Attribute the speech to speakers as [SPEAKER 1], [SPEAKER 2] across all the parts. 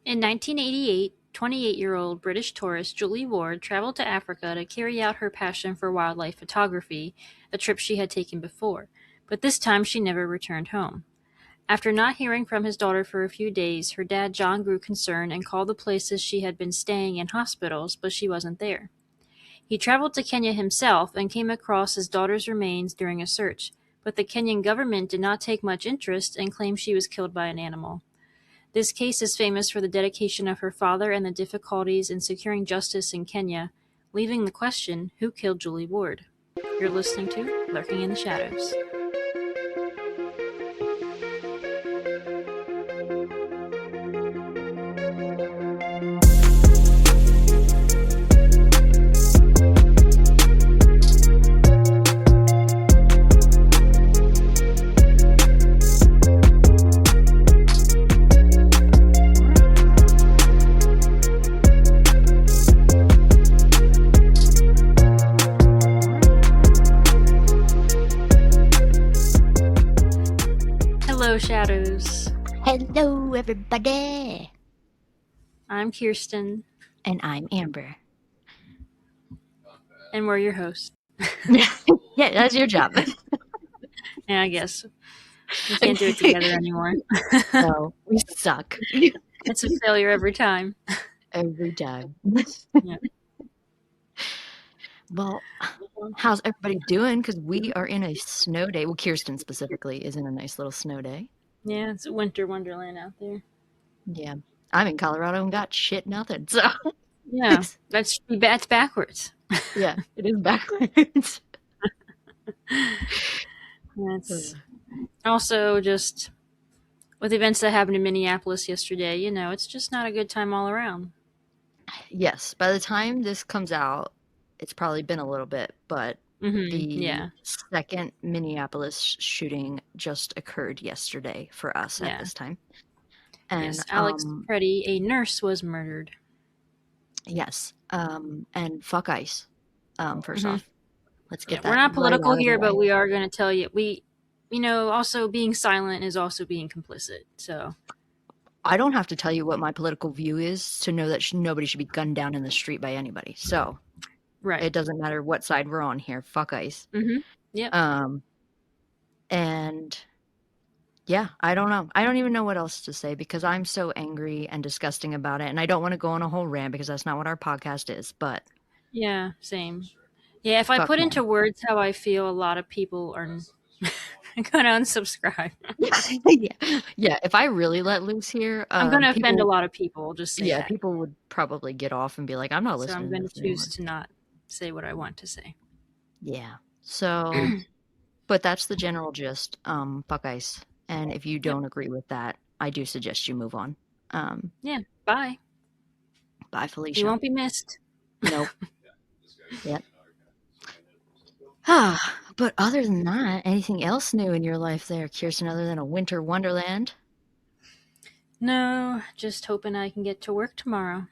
[SPEAKER 1] In 1988, 28-year-old British tourist Julie Ward traveled to Africa to carry out her passion for wildlife photography, a trip she had taken before, but this time she never returned home. After not hearing from his daughter for a few days, her dad John grew concerned and called the places she had been staying in hospitals, but she wasn't there. He traveled to Kenya himself and came across his daughter's remains during a search, but the Kenyan government did not take much interest and claimed she was killed by an animal. This case is famous for the dedication of her father and the difficulties in securing justice in Kenya, leaving the question, who killed Julie Ward? You're listening to Lurking in the Shadows. Hello, Shadows.
[SPEAKER 2] Hello, everybody.
[SPEAKER 1] I'm Kirsten,
[SPEAKER 2] And I'm Amber.
[SPEAKER 1] and we're your hosts.
[SPEAKER 2] Yeah, that's your job.
[SPEAKER 1] Yeah, I guess. We can't do it together anymore.
[SPEAKER 2] No, we suck.
[SPEAKER 1] It's a failure every time.
[SPEAKER 2] Every time.
[SPEAKER 1] Yeah.
[SPEAKER 2] Well, how's everybody doing? Because we are in a snow day. Well, Kirsten specifically is in a nice little snow day.
[SPEAKER 1] Yeah, it's a winter wonderland out there.
[SPEAKER 2] Yeah. I'm in Colorado and got shit nothing. So,
[SPEAKER 1] Yeah, that's backwards.
[SPEAKER 2] yeah, it is backwards.
[SPEAKER 1] That's also just with events that happened in Minneapolis yesterday, it's just not a good time all around.
[SPEAKER 2] Yes, by the time this comes out, it's probably been a little bit, but the second Minneapolis shooting just occurred yesterday for us at this time. And
[SPEAKER 1] yes, Alex Preddy, a nurse, was murdered.
[SPEAKER 2] Yes, and fuck ICE. First off, let's get that.
[SPEAKER 1] We're not political here, but we are going to tell you also being silent is also being complicit. So
[SPEAKER 2] I don't have to tell you what my political view is to know that nobody should be gunned down in the street by anybody. So
[SPEAKER 1] right,
[SPEAKER 2] it doesn't matter what side we're on here. Fuck ICE.
[SPEAKER 1] Yeah.
[SPEAKER 2] And yeah, I don't know. I don't even know what else to say because I'm so angry and disgusting about it, and I don't want to go on a whole rant because that's not what our podcast is. But
[SPEAKER 1] yeah, same. Yeah, if I put into words how I feel, a lot of people are going to unsubscribe.
[SPEAKER 2] Yeah. If I really let loose here,
[SPEAKER 1] I'm going to offend a lot of people. I'll just say that.
[SPEAKER 2] People would probably get off and be like, "I'm not listening."
[SPEAKER 1] So I'm going to choose to not say what I want to say.
[SPEAKER 2] Yeah. So, but that's the general gist. Fuck ICE. And if you don't agree with that, I do suggest you move on.
[SPEAKER 1] Yeah. Bye.
[SPEAKER 2] Bye, Felicia.
[SPEAKER 1] You won't be missed.
[SPEAKER 2] Nope. Yep. But other than that, anything else new in your life there, Kirsten, other than a winter wonderland?
[SPEAKER 1] No, just hoping I can get to work tomorrow.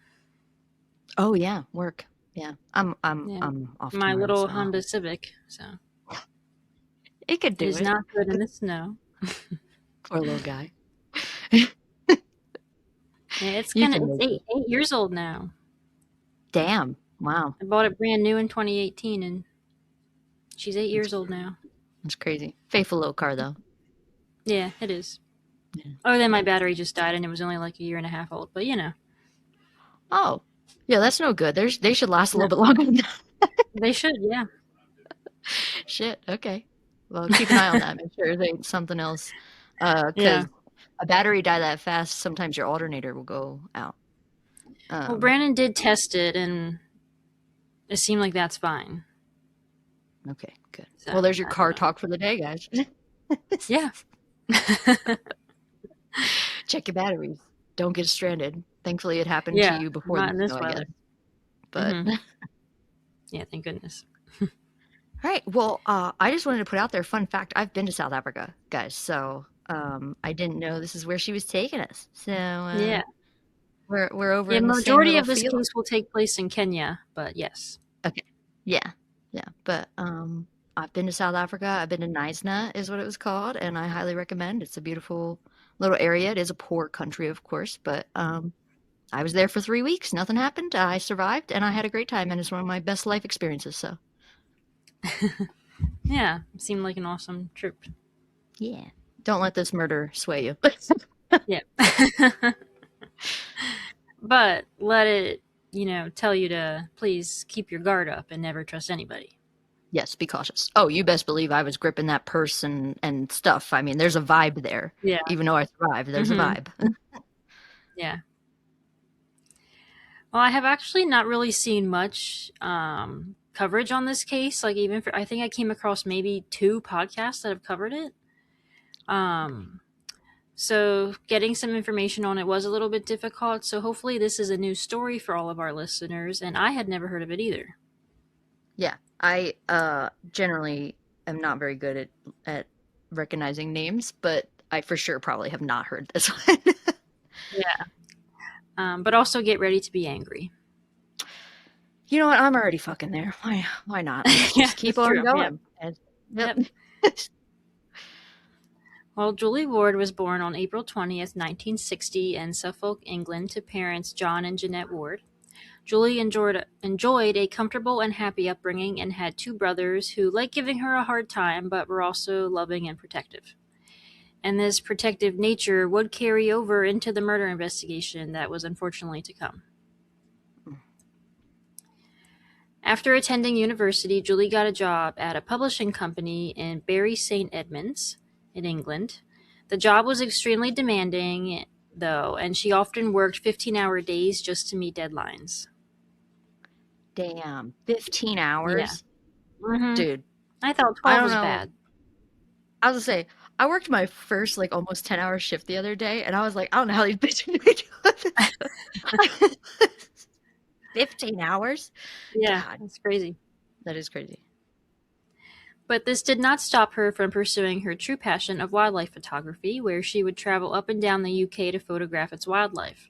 [SPEAKER 2] Oh yeah, work. Yeah, I'm off.
[SPEAKER 1] My little Honda Civic, so
[SPEAKER 2] it could do it.
[SPEAKER 1] It's not good in the snow.
[SPEAKER 2] Poor little guy.
[SPEAKER 1] Yeah, it's 8 years old now.
[SPEAKER 2] Damn! Wow.
[SPEAKER 1] I bought it brand new in 2018, and she's 8 years old now.
[SPEAKER 2] That's crazy. Faithful little car, though.
[SPEAKER 1] Yeah, it is. Yeah. Oh, then my battery just died, and it was only like a year and a half old. But
[SPEAKER 2] Oh, yeah, that's no good. They should last a little bit longer than that.
[SPEAKER 1] They should, yeah.
[SPEAKER 2] Shit. Okay. Well, keep an eye on that. Make sure it ain't something else. Because a battery die that fast, sometimes your alternator will go out.
[SPEAKER 1] Well, Brandon did test it, and it seemed like that's fine.
[SPEAKER 2] Okay, good. So, well, there's your car talk for the day, guys.
[SPEAKER 1] Yeah.
[SPEAKER 2] Check your batteries. Don't get stranded. Thankfully, it happened to you before
[SPEAKER 1] not in this weather.
[SPEAKER 2] I guess. But
[SPEAKER 1] yeah, thank goodness.
[SPEAKER 2] All right. Well, I just wanted to put out there, fun fact, I've been to South Africa, guys. So I didn't know this is where she was taking us. So
[SPEAKER 1] yeah.
[SPEAKER 2] We're over.
[SPEAKER 1] Yeah,
[SPEAKER 2] in the
[SPEAKER 1] majority of this case will take place in Kenya, but yes.
[SPEAKER 2] Okay. Yeah. But I've been to South Africa. I've been to Knysna, is what it was called, and I highly recommend. It's a beautiful little area. It is a poor country, of course, but I was there for 3 weeks. Nothing happened. I survived, and I had a great time, and it's one of my best life experiences. So,
[SPEAKER 1] Yeah, it seemed like an awesome trip.
[SPEAKER 2] yeah. Don't let this murder sway you.
[SPEAKER 1] Yeah. But let it, tell you to please keep your guard up and never trust anybody.
[SPEAKER 2] Yes, be cautious. Oh, you best believe I was gripping that purse and stuff. I mean, there's a vibe there.
[SPEAKER 1] Yeah.
[SPEAKER 2] Even though I survived, there's a
[SPEAKER 1] Hmm.
[SPEAKER 2] vibe.
[SPEAKER 1] Yeah. Well, I have actually not really seen much coverage on this case. Like, even for, I think I came across maybe 2 podcasts that have covered it. Um, so getting some information on it was a little bit difficult. So hopefully this is a new story for all of our listeners. And I had never heard of it either.
[SPEAKER 2] Yeah, I generally am not very good at recognizing names, but I for sure probably have not heard this one.
[SPEAKER 1] Yeah. But also get ready to be angry.
[SPEAKER 2] You know what? I'm already fucking there. Why not? Let's
[SPEAKER 1] Yeah,
[SPEAKER 2] just keep
[SPEAKER 1] that's
[SPEAKER 2] on
[SPEAKER 1] true. Yep.
[SPEAKER 2] going. And, yep.
[SPEAKER 1] Yep. Well, Julie Ward was born on April 20th, 1960 in Suffolk, England to parents John and Jeanette Ward. Julie enjoyed a comfortable and happy upbringing and had 2 brothers who liked giving her a hard time but were also loving and protective. And this protective nature would carry over into the murder investigation that was unfortunately to come. After attending university, Julie got a job at a publishing company in Bury St. Edmunds in England. The job was extremely demanding, though, and she often worked 15-hour days just to meet deadlines.
[SPEAKER 2] Damn, 15
[SPEAKER 1] Yeah.
[SPEAKER 2] hours?
[SPEAKER 1] Mm-hmm.
[SPEAKER 2] Dude,
[SPEAKER 1] I thought
[SPEAKER 2] I
[SPEAKER 1] 12
[SPEAKER 2] don't
[SPEAKER 1] was
[SPEAKER 2] know.
[SPEAKER 1] bad.
[SPEAKER 2] I was gonna say, I worked my first like almost 10-hour shift the other day, and I was like, I don't know how these bitches do this. 15 hours?
[SPEAKER 1] Yeah,
[SPEAKER 2] God,
[SPEAKER 1] that's crazy.
[SPEAKER 2] that is crazy.
[SPEAKER 1] But this did not stop her from pursuing her true passion of wildlife photography, where she would travel up and down the UK to photograph its wildlife.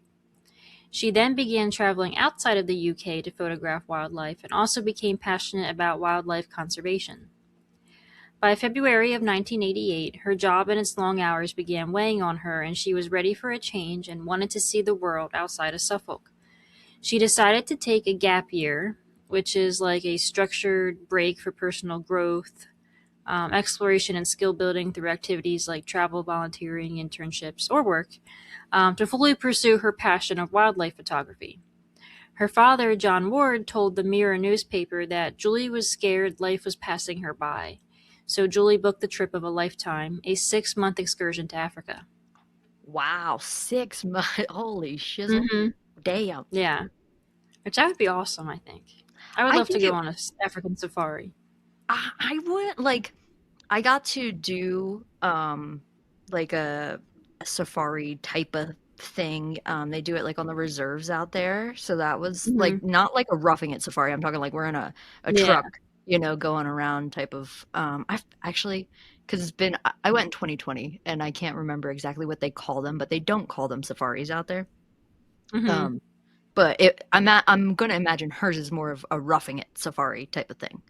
[SPEAKER 1] She then began traveling outside of the UK to photograph wildlife and also became passionate about wildlife conservation. By February of 1988, her job and its long hours began weighing on her, and she was ready for a change and wanted to see the world outside of Suffolk. She decided to take a gap year, which is like a structured break for personal growth, exploration, and skill building through activities like travel, volunteering, internships, or work, to fully pursue her passion of wildlife photography. Her father, John Ward, told the Mirror newspaper that Julie was scared life was passing her by. So Julie booked the trip of a lifetime, a 6-month excursion to Africa.
[SPEAKER 2] Wow, 6 months. Holy shizzle.
[SPEAKER 1] Mm-hmm.
[SPEAKER 2] Damn.
[SPEAKER 1] Yeah, which that would be awesome, I think. I would
[SPEAKER 2] I
[SPEAKER 1] love to
[SPEAKER 2] think
[SPEAKER 1] go
[SPEAKER 2] it,
[SPEAKER 1] on an African safari.
[SPEAKER 2] I would like, I got to do like a safari type of thing. They do it like on the reserves out there. So that was
[SPEAKER 1] Mm-hmm.
[SPEAKER 2] like not like a roughing it safari. I'm talking like we're in a
[SPEAKER 1] Yeah.
[SPEAKER 2] truck, going around type of I've actually because I went in 2020 and I can't remember exactly what they call them, but they don't call them safaris out there.
[SPEAKER 1] Mm-hmm.
[SPEAKER 2] Um but I'm gonna imagine hers is more of a roughing it safari type of thing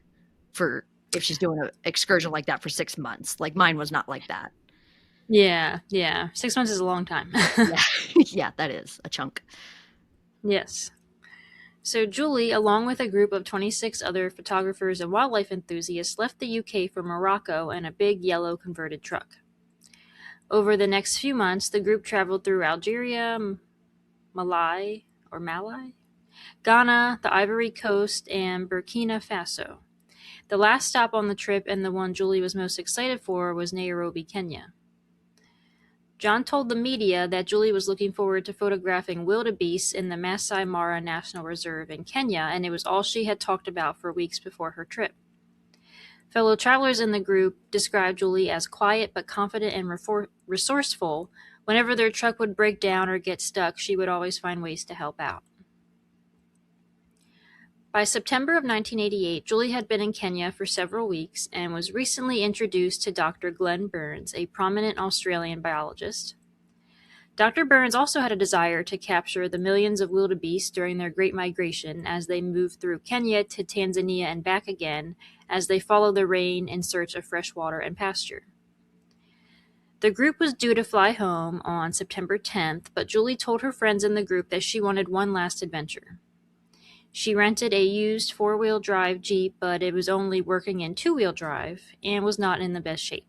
[SPEAKER 2] for if she's doing an excursion like that for 6 months. Like mine was not like that.
[SPEAKER 1] Yeah, yeah. 6 months is a long time.
[SPEAKER 2] Yeah, yeah, that is a chunk.
[SPEAKER 1] Yes. So Julie, along with a group of 26 other photographers and wildlife enthusiasts, left the UK for Morocco in a big yellow converted truck. Over the next few months, the group traveled through Algeria, Mali, Ghana, the Ivory Coast, and Burkina Faso. The last stop on the trip, and the one Julie was most excited for, was Nairobi, Kenya. John told the media that Julie was looking forward to photographing wildebeest in the Masai Mara National Reserve in Kenya, and it was all she had talked about for weeks before her trip. Fellow travelers in the group described Julie as quiet but confident and resourceful. Whenever their truck would break down or get stuck, she would always find ways to help out. By September of 1988, Julie had been in Kenya for several weeks and was recently introduced to Dr. Glenn Burns, a prominent Australian biologist. Dr. Burns also had a desire to capture the millions of wildebeest during their Great Migration as they moved through Kenya to Tanzania and back again as they follow the rain in search of fresh water and pasture. The group was due to fly home on September 10th, but Julie told her friends in the group that she wanted one last adventure. She rented a used four-wheel drive Jeep, but it was only working in two-wheel drive and was not in the best shape.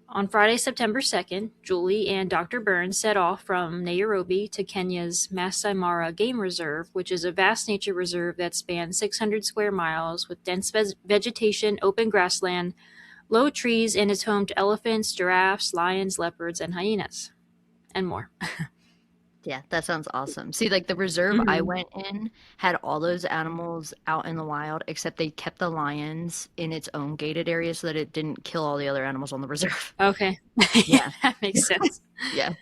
[SPEAKER 1] On Friday, September 2nd, Julie and Dr. Burns set off from Nairobi to Kenya's Masai Mara Game Reserve, which is a vast nature reserve that spans 600 square miles with dense vegetation, open grassland, low trees, and is home to elephants, giraffes, lions, leopards, and hyenas, and more.
[SPEAKER 2] Yeah, that sounds awesome. See, like the reserve I went in had all those animals out in the wild, except they kept the lions in its own gated area so that it didn't kill all the other animals on the reserve.
[SPEAKER 1] Okay.
[SPEAKER 2] Yeah.
[SPEAKER 1] That makes sense.
[SPEAKER 2] Yeah.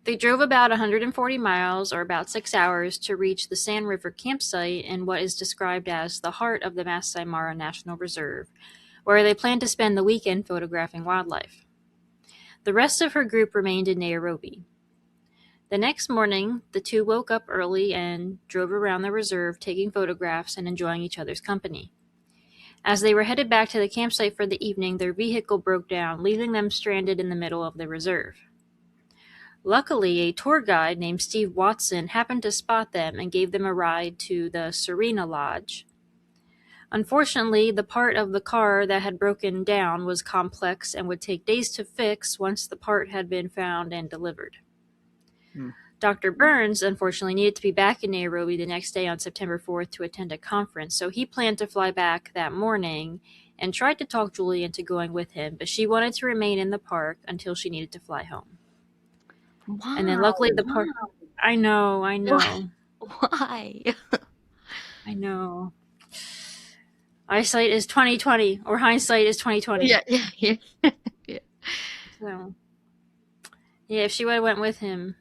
[SPEAKER 1] They drove about 140 miles, or about 6 hours, to reach the Sand River campsite in what is described as the heart of the Masai Mara National Reserve, where they planned to spend the weekend photographing wildlife. The rest of her group remained in Nairobi. The next morning, the two woke up early and drove around the reserve, taking photographs and enjoying each other's company. As they were headed back to the campsite for the evening, their vehicle broke down, leaving them stranded in the middle of the reserve. Luckily, a tour guide named Steve Watson happened to spot them and gave them a ride to the Serena Lodge. Unfortunately, the part of the car that had broken down was complex and would take days to fix once the part had been found and delivered. Dr. Burns, unfortunately, needed to be back in Nairobi the next day on September 4th to attend a conference, so he planned to fly back that morning and tried to talk Julie into going with him, but she wanted to remain in the park until she needed to fly home.
[SPEAKER 2] Wow.
[SPEAKER 1] And then luckily the park... I know.
[SPEAKER 2] Why?
[SPEAKER 1] I know. Eyesight is 20/20, or hindsight is 20/20.
[SPEAKER 2] Yeah.
[SPEAKER 1] So, yeah, if she would have went with him.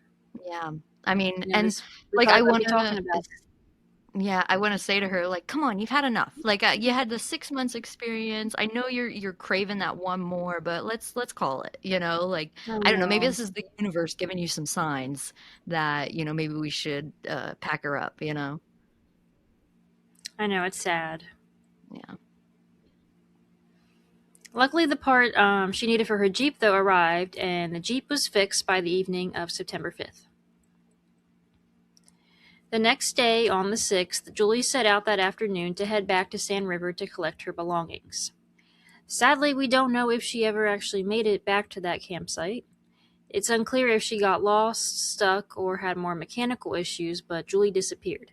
[SPEAKER 2] Yeah, I mean,
[SPEAKER 1] you know,
[SPEAKER 2] and
[SPEAKER 1] like
[SPEAKER 2] I
[SPEAKER 1] want
[SPEAKER 2] want
[SPEAKER 1] to talking about.
[SPEAKER 2] Yeah, I want to say to her, like, come on, you've had enough. Like, you had the 6 months experience. I know you're craving that one more, but let's call it. Like I don't know. Maybe this is the universe giving you some signs that maybe we should pack her up.
[SPEAKER 1] I know, it's sad.
[SPEAKER 2] Yeah.
[SPEAKER 1] Luckily, the part she needed for her Jeep, though, arrived, and the Jeep was fixed by the evening of September 5th. The next day, on the 6th, Julie set out that afternoon to head back to Sand River to collect her belongings. Sadly, we don't know if she ever actually made it back to that campsite. It's unclear if she got lost, stuck, or had more mechanical issues, but Julie disappeared.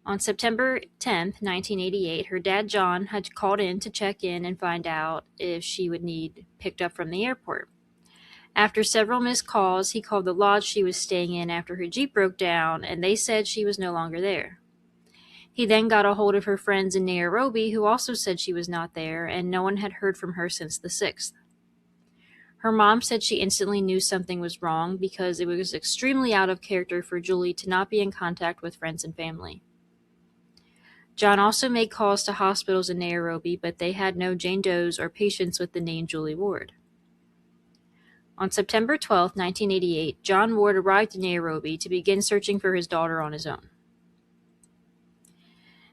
[SPEAKER 1] On September 10th, 1988, her dad John had called in to check in and find out if she would need picked up from the airport. After several missed calls, he called the lodge she was staying in after her Jeep broke down, and they said she was no longer there. He then got a hold of her friends in Nairobi, who also said she was not there, and no one had heard from her since the 6th. Her mom said she instantly knew something was wrong because it was extremely out of character for Julie to not be in contact with friends and family. John also made calls to hospitals in Nairobi, but they had no Jane Does or patients with the name Julie Ward. On September 12, 1988, John Ward arrived in Nairobi to begin searching for his daughter on his own.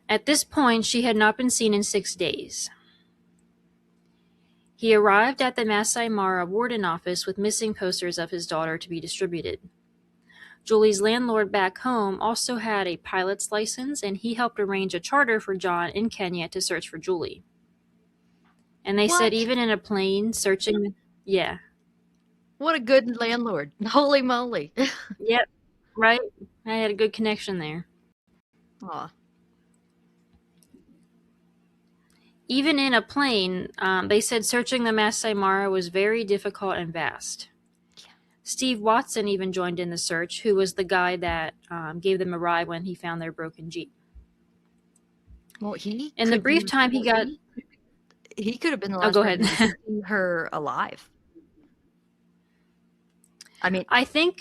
[SPEAKER 1] At this point, she had not been seen in 6 days. He arrived at the Masai Mara warden office with missing posters of his daughter to be distributed. Julie's landlord back home also had a pilot's license, and he helped arrange a charter for John in Kenya to search for Julie. And they said even in a plane searching... Yeah.
[SPEAKER 2] What a good landlord. Holy moly.
[SPEAKER 1] Yep, right? I had a good connection there.
[SPEAKER 2] Aw.
[SPEAKER 1] Even in a plane, they said searching the Masai Mara was very difficult and vast. Yeah. Steve Watson even joined in the search, who was the guy that gave them a ride when he found their broken Jeep.
[SPEAKER 2] Well,
[SPEAKER 1] in the brief time he got...
[SPEAKER 2] He could have been the last person to see her alive. I mean,
[SPEAKER 1] I think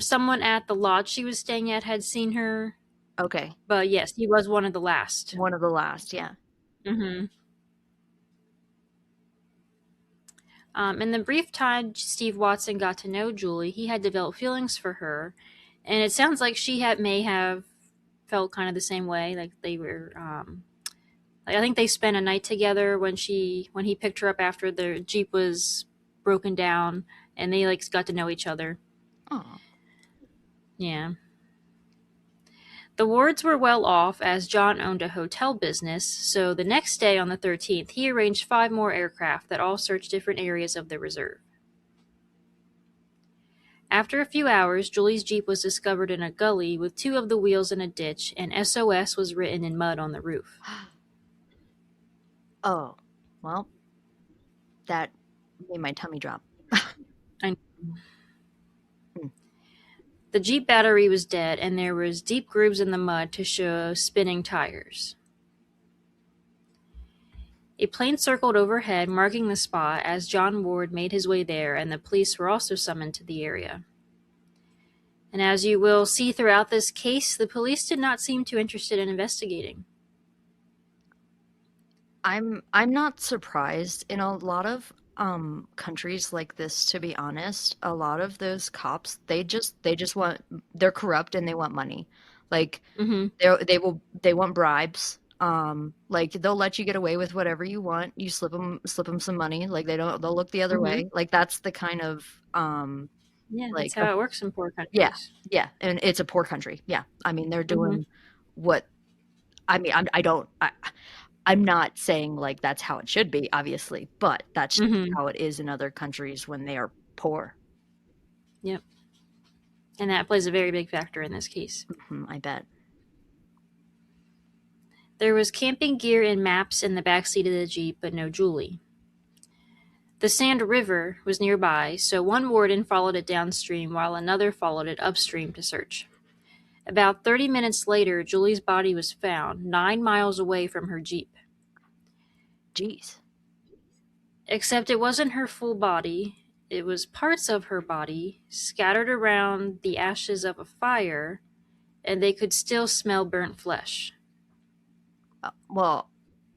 [SPEAKER 1] someone at the lodge she was staying at had seen her.
[SPEAKER 2] Okay.
[SPEAKER 1] But yes, he was one of the last.
[SPEAKER 2] One of the last, yeah.
[SPEAKER 1] Mm-hmm. In the brief time Steve Watson got to know Julie, he had developed feelings for her, and it sounds like she may have felt kind of the same way, like they were Like, I think they spent a night together when he picked her up after the Jeep was broken down, and they like got to know each other.
[SPEAKER 2] Oh.
[SPEAKER 1] Yeah. The Wards were well off as John owned a hotel business, so the next day on the 13th, he arranged 5 more aircraft that all searched different areas of the reserve. After a few hours, Julie's Jeep was discovered in a gully with 2 of the wheels in a ditch, and SOS was written in mud on the roof.
[SPEAKER 2] Oh, well, that made my tummy drop.
[SPEAKER 1] I The Jeep battery was dead, and there was deep grooves in the mud to show spinning tires. A plane circled overhead, marking the spot as John Ward made his way there, and the police were also summoned to the area. And as you will see throughout this case, the police did not seem too interested in investigating.
[SPEAKER 2] I'm not surprised. In a lot of countries like this, to be honest, a lot of those cops, they just want, they're corrupt and they want money. Like
[SPEAKER 1] Mm-hmm.
[SPEAKER 2] they want bribes. Like they'll let you get away with whatever you want. You slip them some money. Like they'll look the other
[SPEAKER 1] Mm-hmm.
[SPEAKER 2] way. Like that's the kind of
[SPEAKER 1] Yeah, that's
[SPEAKER 2] like
[SPEAKER 1] how it works in poor
[SPEAKER 2] yeah,
[SPEAKER 1] countries.
[SPEAKER 2] yeah, and it's a poor country. Yeah. I mean, they're
[SPEAKER 1] Mm-hmm.
[SPEAKER 2] doing what I mean, I'm not saying like that's how it should be, obviously, but that's
[SPEAKER 1] Mm-hmm.
[SPEAKER 2] how it is in other countries when they are poor.
[SPEAKER 1] Yep. And that plays a very big factor in this case.
[SPEAKER 2] I bet.
[SPEAKER 1] There was camping gear and maps in the back seat of the Jeep, but no Julie. The Sand River was nearby, so one warden followed it downstream while another followed it upstream to search. About 30 minutes later, Julie's body was found 9 miles away from her Jeep.
[SPEAKER 2] Jeez.
[SPEAKER 1] Except it wasn't her full body, it was parts of her body scattered around the ashes of a fire, and they could still smell burnt flesh.
[SPEAKER 2] Well,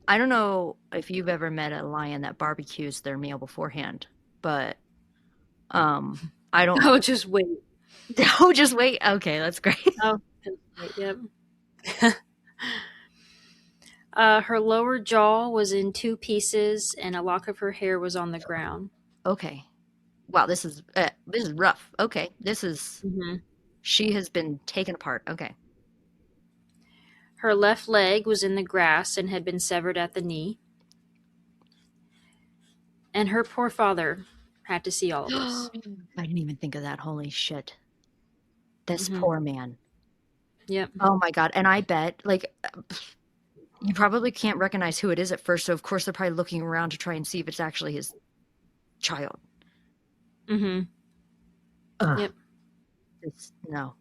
[SPEAKER 2] I don't know if you've ever met a lion that barbecues their meal beforehand, but I don't.
[SPEAKER 1] Oh, just wait.
[SPEAKER 2] Oh, just wait. Okay, that's great.
[SPEAKER 1] Oh, just wait, yep. Her lower jaw was in 2 pieces, and a lock of her hair was on the ground.
[SPEAKER 2] Okay. Wow, this is rough. Okay,
[SPEAKER 1] Mm-hmm.
[SPEAKER 2] she has been taken apart. Okay.
[SPEAKER 1] Her left leg was in the grass and had been severed at the knee. And her poor father had to see all of this.
[SPEAKER 2] I didn't even think of that. Holy shit. This
[SPEAKER 1] Mm-hmm.
[SPEAKER 2] poor man.
[SPEAKER 1] Yep.
[SPEAKER 2] Oh my God. And I bet, like, you probably can't recognize who it is at first. So, of course, they're probably looking around to try and see if it's actually his child.
[SPEAKER 1] Mm-hmm.
[SPEAKER 2] Ugh.
[SPEAKER 1] Yep.
[SPEAKER 2] No.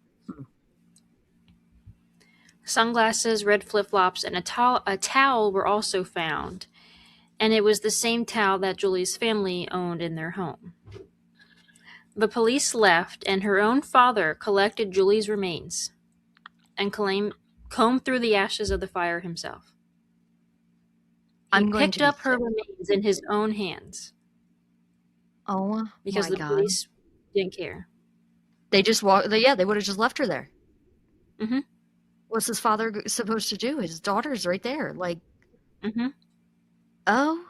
[SPEAKER 1] Sunglasses, red flip-flops, and a towel were also found. And it was the same towel that Julie's family owned in their home. The police left, and her own father collected Julie's remains and combed through the ashes of the fire himself. He
[SPEAKER 2] I'm going to
[SPEAKER 1] picked
[SPEAKER 2] be
[SPEAKER 1] up her
[SPEAKER 2] sick.
[SPEAKER 1] remains in his own hands
[SPEAKER 2] Oh
[SPEAKER 1] because
[SPEAKER 2] my
[SPEAKER 1] the
[SPEAKER 2] God.
[SPEAKER 1] police didn't care.
[SPEAKER 2] They just walked. Yeah, they would have just left her there.
[SPEAKER 1] Mm-hmm.
[SPEAKER 2] What's his father supposed to do? His daughter's right there. Like,
[SPEAKER 1] Mm-hmm.
[SPEAKER 2] oh,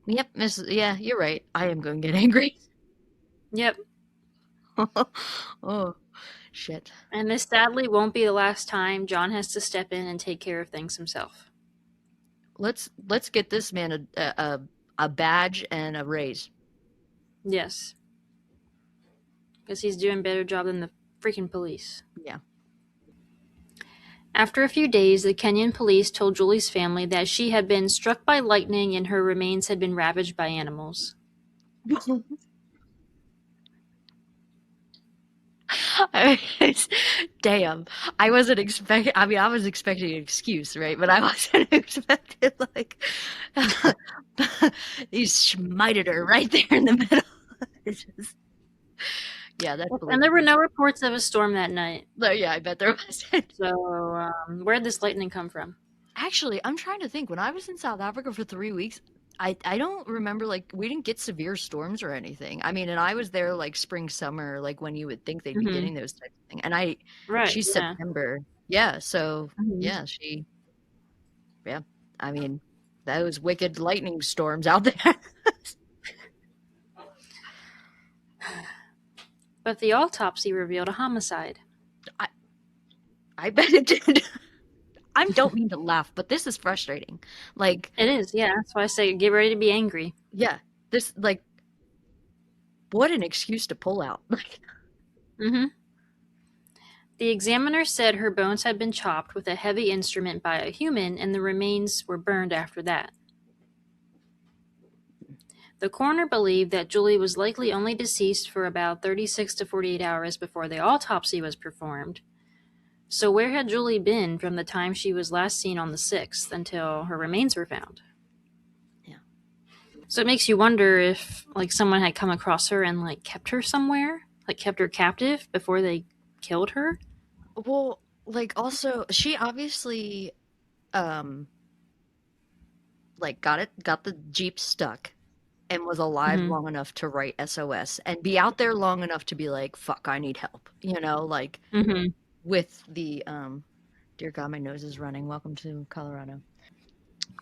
[SPEAKER 2] yep, Miss. Yeah, you're right. I am going to get angry.
[SPEAKER 1] Yep.
[SPEAKER 2] Oh, shit.
[SPEAKER 1] And this sadly won't be the last time John has to step in and take care of things himself.
[SPEAKER 2] Let's get this man a badge and a raise.
[SPEAKER 1] Yes. Because he's doing a better job than the freaking police.
[SPEAKER 2] Yeah.
[SPEAKER 1] After a few days, the Kenyan police told Julie's family that she had been struck by lightning and her remains had been ravaged by animals.
[SPEAKER 2] Damn. I wasn't expecting, I mean, I was expecting an excuse, right? But I wasn't expecting, like, he smited her right there in the middle. It's just, yeah, that's believable.
[SPEAKER 1] And there were no reports of a storm that night.
[SPEAKER 2] No, yeah, I bet there wasn't.
[SPEAKER 1] So, where'd this lightning come from?
[SPEAKER 2] Actually, I'm trying to think. When I was in South Africa for 3 weeks, I don't remember, like, we didn't get severe storms or anything. I mean, and I was there like spring, summer, like when you would think they'd be
[SPEAKER 1] Mm-hmm.
[SPEAKER 2] getting those types of things. And
[SPEAKER 1] Right,
[SPEAKER 2] she's
[SPEAKER 1] yeah.
[SPEAKER 2] September. Yeah, so
[SPEAKER 1] Mm-hmm.
[SPEAKER 2] yeah, yeah. I mean, those wicked lightning storms out there.
[SPEAKER 1] But the autopsy revealed a homicide.
[SPEAKER 2] I bet it did. I don't mean to laugh, but this is frustrating. Like,
[SPEAKER 1] It is, yeah. That's why I say get ready to be angry.
[SPEAKER 2] yeah, this, like, what an excuse to pull out.
[SPEAKER 1] Mm-hmm. The examiner said her bones had been chopped with a heavy instrument by a human, and the remains were burned after that. The coroner believed that Julie was likely only deceased for about 36 to 48 hours before the autopsy was performed. So where had Julie been from the time she was last seen on the 6th until her remains were found?
[SPEAKER 2] Yeah.
[SPEAKER 1] So it makes you wonder if, like, someone had come across her and, like, kept her somewhere? Like, kept her captive before they killed her?
[SPEAKER 2] Well, like, also, she obviously, like, got the Jeep stuck and was alive long enough to write SOS and be out there long enough to be like, fuck, I need help. Like, with the, dear God, my nose is running. Welcome to Colorado.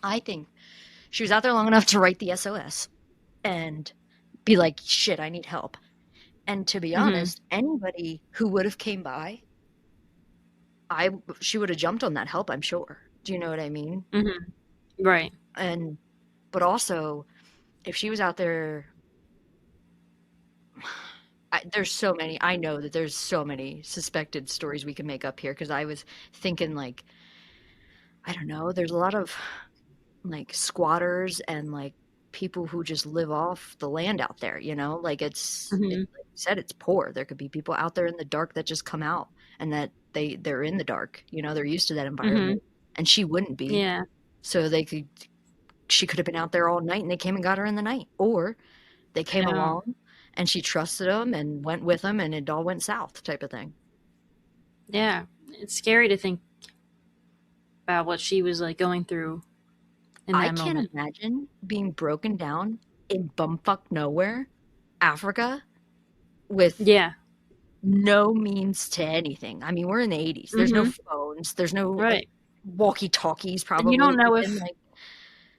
[SPEAKER 2] I think she was out there long enough to write the SOS and be like, shit, I need help. And to be honest, anybody who would have came by, she would have jumped on that help, I'm sure. Do you know what I mean?
[SPEAKER 1] Right.
[SPEAKER 2] But also, if she was out there, there's so many. I know that there's so many suspected stories we can make up here because I was thinking, like, I don't know, there's a lot of like squatters and like people who just live off the land out there, like like you said, it's poor. There could be people out there in the dark that just come out and that they're in the dark, they're used to that environment, and she wouldn't be.
[SPEAKER 1] Yeah.
[SPEAKER 2] So she could have been out there all night and they came and got her in the night, or they came along and she trusted them and went with them and it all went south, type of thing.
[SPEAKER 1] Yeah. It's scary to think about what she was like going through in that moment.
[SPEAKER 2] I can't imagine being broken down in bumfuck nowhere, Africa, with no means to anything. I mean, we're in the 80s. There's no phones. There's no walkie-talkies, probably.
[SPEAKER 1] And you don't know if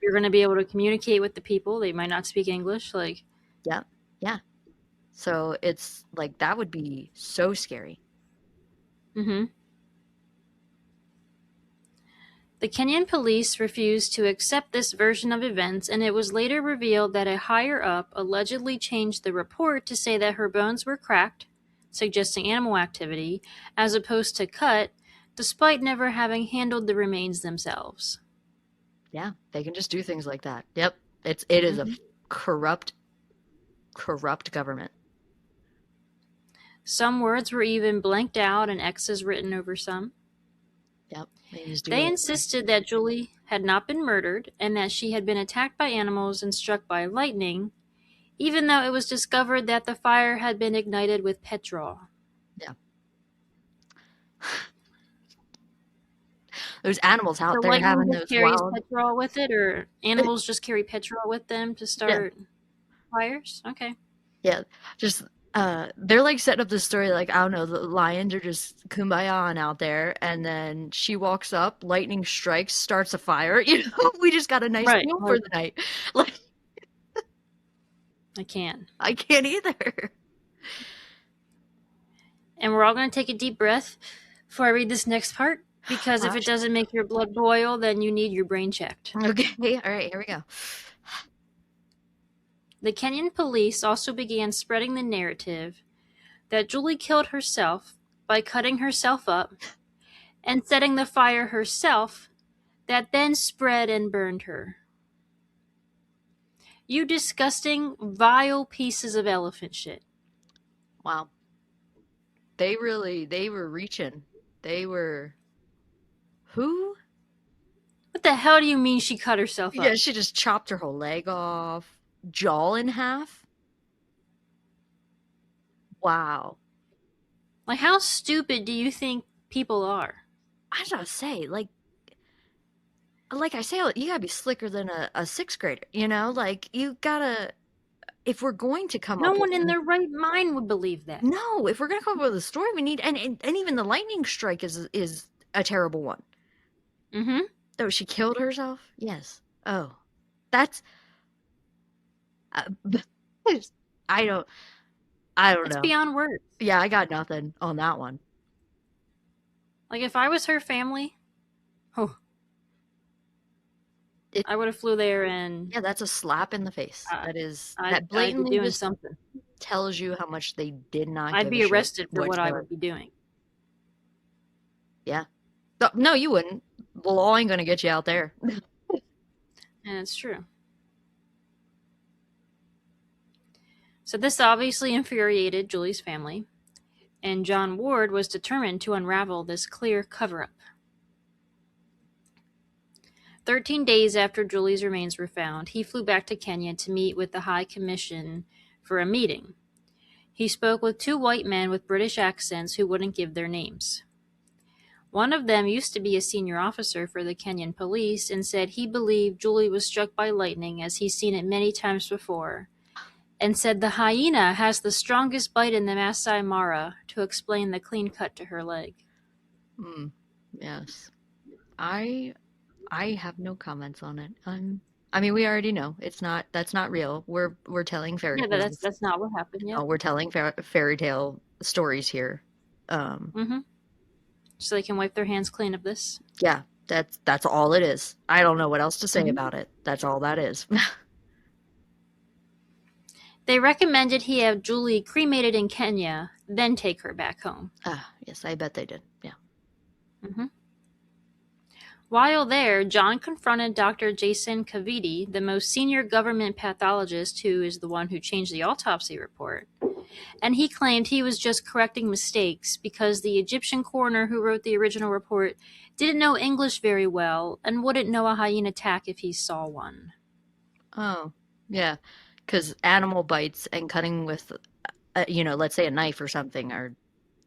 [SPEAKER 1] you're going to be able to communicate with the people. They might not speak English. Like,
[SPEAKER 2] yeah. So it's like, that would be so scary.
[SPEAKER 1] The Kenyan police refused to accept this version of events, and it was later revealed that a higher-up allegedly changed the report to say that her bones were cracked, suggesting animal activity, as opposed to cut, despite never having handled the remains themselves.
[SPEAKER 2] Yeah, they can just do things like that. Yep, it is a corrupt government.
[SPEAKER 1] Some words were even blanked out and X's written over some.
[SPEAKER 2] Yep.
[SPEAKER 1] They insisted that Julie had not been murdered and that she had been attacked by animals and struck by lightning, even though it was discovered that the fire had been ignited with petrol.
[SPEAKER 2] Yeah. There's animals out there having those wild...
[SPEAKER 1] petrol with it, or animals just carry petrol with them to start fires? Okay.
[SPEAKER 2] Yeah, just... they're like setting up this story like, I don't know, the lions are just kumbayaing out there, and then she walks up, lightning strikes, starts a fire. We just got a nice meal for the night. Like,
[SPEAKER 1] I can't
[SPEAKER 2] either.
[SPEAKER 1] And we're all going to take a deep breath before I read this next part, because if it doesn't make your blood boil, then you need your brain checked.
[SPEAKER 2] Okay, all right, here we go.
[SPEAKER 1] The Kenyan police also began spreading the narrative that Julie killed herself by cutting herself up and setting the fire herself that then spread and burned her. You disgusting, vile pieces of elephant shit.
[SPEAKER 2] Wow. They were reaching. They were... Who?
[SPEAKER 1] What the hell do you mean she cut herself up?
[SPEAKER 2] Yeah, she just chopped her whole leg off. Jaw in half. Wow.
[SPEAKER 1] Like, how stupid do you think people are?
[SPEAKER 2] I was gonna say, like I say, you gotta be slicker than a sixth grader, like, you gotta, if we're going to come up with...
[SPEAKER 1] No one in their right mind would believe that.
[SPEAKER 2] No, if we're gonna come up with a story, we need, and even the lightning strike is a terrible one. Oh, she killed herself? Yes. Oh, that's uh, I don't I don't
[SPEAKER 1] It's
[SPEAKER 2] know.
[SPEAKER 1] beyond words.
[SPEAKER 2] Yeah, I got nothing on that one.
[SPEAKER 1] Like, if I was her family, oh,
[SPEAKER 2] It
[SPEAKER 1] I would have flew there and
[SPEAKER 2] Yeah, that's a slap in the face.
[SPEAKER 1] uh,
[SPEAKER 2] That
[SPEAKER 1] I'd be
[SPEAKER 2] blatantly
[SPEAKER 1] doing
[SPEAKER 2] just
[SPEAKER 1] something.
[SPEAKER 2] tells you how much they did not
[SPEAKER 1] I'd
[SPEAKER 2] give a
[SPEAKER 1] be
[SPEAKER 2] shit
[SPEAKER 1] arrested for what I
[SPEAKER 2] whatsoever.
[SPEAKER 1] would be doing.
[SPEAKER 2] Yeah. No, you wouldn't. The law ain't gonna get you out there.
[SPEAKER 1] And it's true. So this obviously infuriated Julie's family, and John Ward was determined to unravel this clear cover up. 13 days after Julie's remains were found, he flew back to Kenya to meet with the High Commission for a meeting. He spoke with two white men with British accents who wouldn't give their names. One of them used to be a senior officer for the Kenyan police and said he believed Julie was struck by lightning as he's seen it many times before, and said the hyena has the strongest bite in the Masai Mara to explain the clean cut to her leg.
[SPEAKER 2] Yes. I I have no comments on it. I mean, we already know that's not real. We're telling fairy
[SPEAKER 1] Yeah,
[SPEAKER 2] tales.
[SPEAKER 1] that's not what happened yet.
[SPEAKER 2] We're telling fairy tale stories here. Um,
[SPEAKER 1] Mm-hmm. So they can wipe their hands clean of this.
[SPEAKER 2] yeah, that's all it is. I don't know what else to say
[SPEAKER 1] Mm-hmm.
[SPEAKER 2] about it. That's all that is.
[SPEAKER 1] They recommended he have Julie cremated in Kenya, then take her back home.
[SPEAKER 2] Yes, I bet they did. Yeah.
[SPEAKER 1] Mm-hmm. While there, John confronted Dr. Jason Kavidi, the most senior government pathologist, who is the one who changed the autopsy report, and he claimed he was just correcting mistakes because the Egyptian coroner who wrote the original report didn't know English very well and wouldn't know a hyena attack if he saw one.
[SPEAKER 2] Oh, yeah. Because animal bites and cutting with, let's say a knife or something are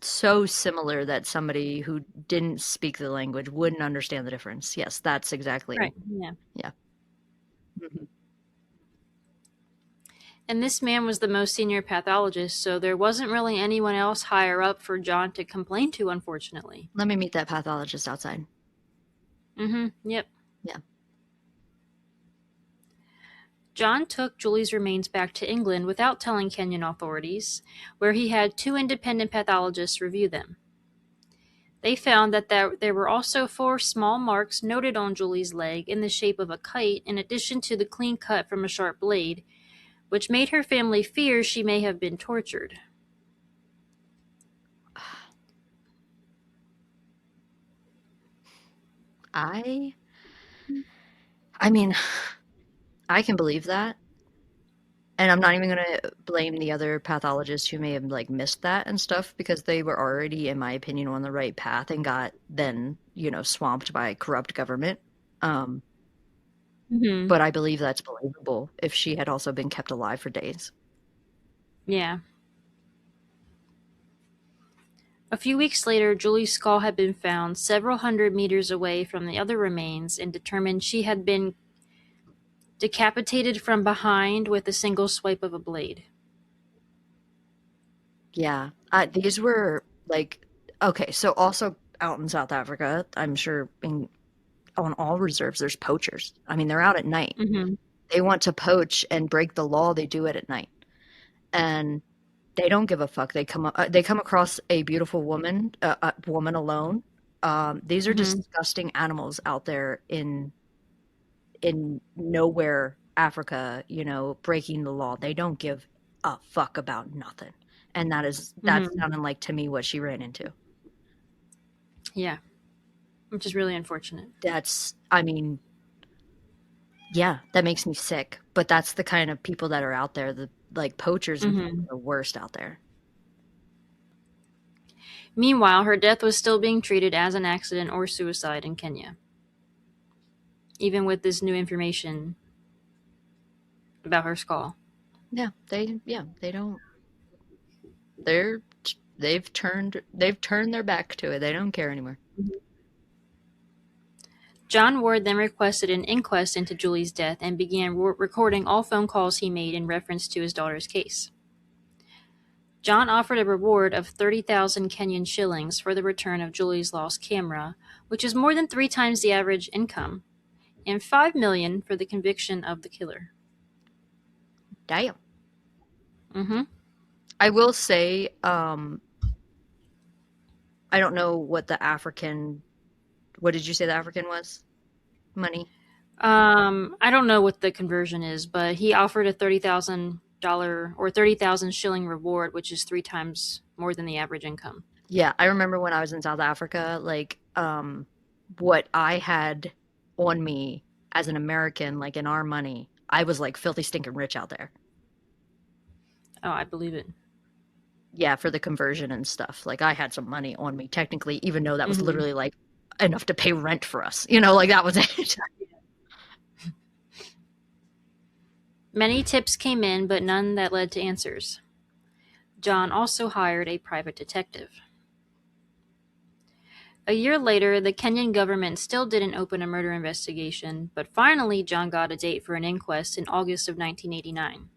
[SPEAKER 2] so similar that somebody who didn't speak the language wouldn't understand the difference. Yes, that's exactly.
[SPEAKER 1] Right, yeah.
[SPEAKER 2] Yeah. Mhm.
[SPEAKER 1] And this man was the most senior pathologist, so there wasn't really anyone else higher up for John to complain to, unfortunately.
[SPEAKER 2] Let me meet that pathologist outside.
[SPEAKER 1] Mm-hmm, yep.
[SPEAKER 2] Yeah.
[SPEAKER 1] John took Julie's remains back to England without telling Kenyan authorities, where he had two independent pathologists review them. They found that there were also 4 small marks noted on Julie's leg in the shape of a kite, in addition to the clean cut from a sharp blade, which made her family fear she may have been tortured.
[SPEAKER 2] I I mean, I can believe that. And I'm not even gonna blame the other pathologists who may have like missed that and stuff because they were already, in my opinion, on the right path and got then, swamped by corrupt government. Um,
[SPEAKER 1] Mm-hmm.
[SPEAKER 2] but I believe that's believable if she had also been kept alive for days.
[SPEAKER 1] Yeah. A few weeks later, Julie's skull had been found several hundred meters away from the other remains and determined she had been decapitated from behind with a single swipe of a blade.
[SPEAKER 2] Yeah. These were like okay, so also out in South Africa, I'm sure on all reserves there's poachers. I mean, they're out at night.
[SPEAKER 1] Mm-hmm.
[SPEAKER 2] They want to poach and break the law, they do it at night. And they don't give a fuck. They come across a beautiful woman, a woman alone. These are
[SPEAKER 1] Mm-hmm.
[SPEAKER 2] disgusting animals out there in nowhere Africa, breaking the law. They don't give a fuck about nothing. And that's
[SPEAKER 1] Mm-hmm.
[SPEAKER 2] sounding like to me what she ran into.
[SPEAKER 1] Yeah, which is really unfortunate.
[SPEAKER 2] I mean, yeah, that makes me sick. But that's the kind of people that are out there. The like poachers and stuff
[SPEAKER 1] Mm-hmm.
[SPEAKER 2] are the worst out there.
[SPEAKER 1] Meanwhile, her death was still being treated as an accident or suicide in Kenya, even with this new information about her skull.
[SPEAKER 2] They don't they're they've turned their back to it. They don't care anymore.
[SPEAKER 1] John Ward then requested an inquest into Julie's death and began recording all phone calls he made in reference to his daughter's case. John offered a reward of 30,000 Kenyan shillings for the return of Julie's lost camera, which is more than 3 times the average income, and 5 million for the conviction of the killer.
[SPEAKER 2] Damn.
[SPEAKER 1] Mm-hmm.
[SPEAKER 2] I will say, I don't know what did you say the African was? Money?
[SPEAKER 1] I don't know what the conversion is, but he offered a $30,000 or 30,000 shilling reward, which is 3 times more than the average income.
[SPEAKER 2] Yeah, I remember when I was in South Africa, like, what I had on me as an American, like in our money, I was like filthy stinking rich out there.
[SPEAKER 1] Oh, I believe it.
[SPEAKER 2] Yeah, for the conversion and stuff. Like I had some money on me technically, even though that was
[SPEAKER 1] Mm-hmm.
[SPEAKER 2] literally like enough to pay rent for us. Like that was it.
[SPEAKER 1] Many tips came in, but none that led to answers. John also hired a private detective. A year later, the Kenyan government still didn't open a murder investigation, but finally John got a date for an inquest in August of 1989.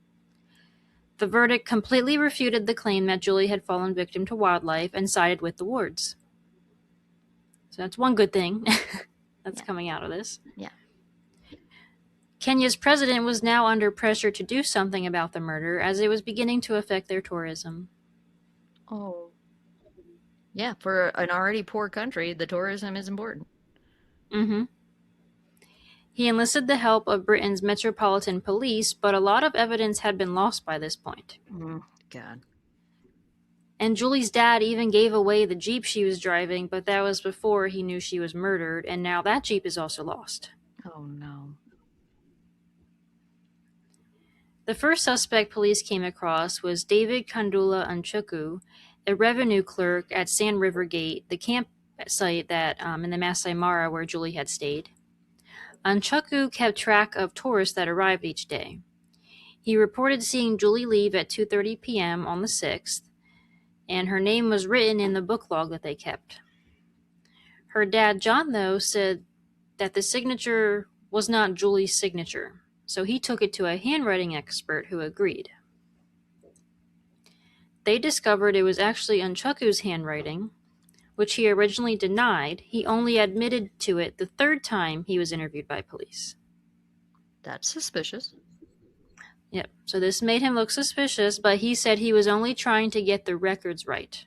[SPEAKER 1] The verdict completely refuted the claim that Julie had fallen victim to wildlife and sided with the wards. So that's one good thing that's
[SPEAKER 2] Yeah.
[SPEAKER 1] coming out of this.
[SPEAKER 2] Yeah.
[SPEAKER 1] Kenya's president was now under pressure to do something about the murder as it was beginning to affect their tourism.
[SPEAKER 2] Oh. Yeah, for an already poor country, the tourism is important.
[SPEAKER 1] Mm-hmm. He enlisted the help of Britain's Metropolitan Police, but a lot of evidence had been lost by this point.
[SPEAKER 2] God.
[SPEAKER 1] And Julie's dad even gave away the Jeep she was driving, but that was before he knew she was murdered, and now that Jeep is also lost.
[SPEAKER 2] Oh no.
[SPEAKER 1] The first suspect police came across was David Kandula Anchuku, a revenue clerk at Sand River Gate, the campsite that in the Masai Mara where Julie had stayed. Anchuku kept track of tourists that arrived each day. He reported seeing Julie leave at 2:30 p.m. on the 6th, and her name was written in the book log that they kept. Her dad, John, though, said that the signature was not Julie's signature, so he took it to a handwriting expert who agreed. They discovered it was actually Anchuku's handwriting, which he originally denied. He only admitted to it the third time he was interviewed by police.
[SPEAKER 2] That's suspicious.
[SPEAKER 1] Yep, so this made him look suspicious, but he said he was only trying to get the records right,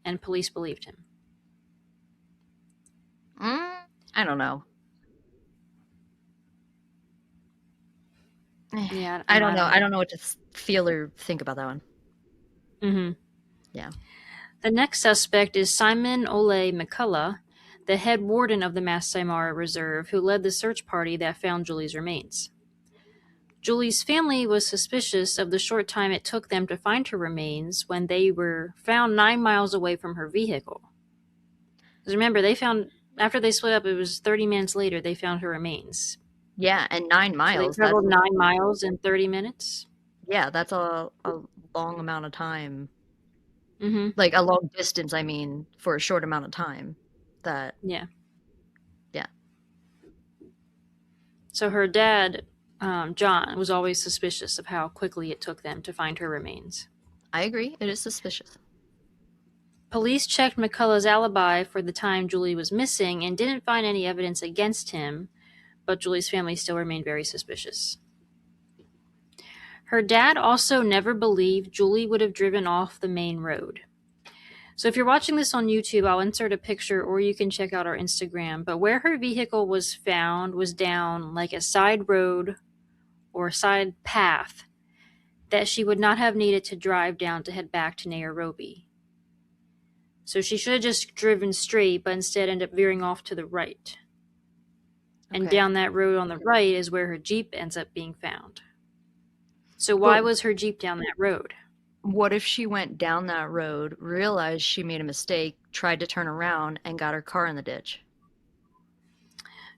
[SPEAKER 1] and police believed him.
[SPEAKER 2] I don't know.
[SPEAKER 1] Yeah,
[SPEAKER 2] I don't know. I don't know what to feel or think about that one.
[SPEAKER 1] Mm-hmm.
[SPEAKER 2] Yeah.
[SPEAKER 1] The next suspect is Simon Ole McCullough, the head warden of the Masai Mara Reserve, who led the search party that found Julie's remains. Julie's family was suspicious of the short time it took them to find her remains when they were found 9 miles away from her vehicle. Because remember, after they split up, it was 30 minutes later they found her remains.
[SPEAKER 2] Yeah, and 9 miles.
[SPEAKER 1] So they traveled 9 miles in 30 minutes?
[SPEAKER 2] Yeah, that's a long amount of time.
[SPEAKER 1] Mm-hmm.
[SPEAKER 2] Like a long distance, I mean, for a short amount of time.
[SPEAKER 1] Yeah.
[SPEAKER 2] Yeah.
[SPEAKER 1] So her dad, John, was always suspicious of how quickly it took them to find her remains.
[SPEAKER 2] I agree. It is suspicious.
[SPEAKER 1] Police checked McCullough's alibi for the time Julie was missing and didn't find any evidence against him, but Julie's family still remained very suspicious. Her dad also never believed Julie would have driven off the main road. So if you're watching this on YouTube, I'll insert a picture or you can check out our Instagram. But where her vehicle was found was down like a side road or a side path that she would not have needed to drive down to head back to Nairobi. So she should have just driven straight, but instead ended up veering off to the right. And down that road on the right is where her Jeep ends up being found. So why was her Jeep down that road?
[SPEAKER 2] What if she went down that road, realized she made a mistake, tried to turn around, and got her car in the ditch?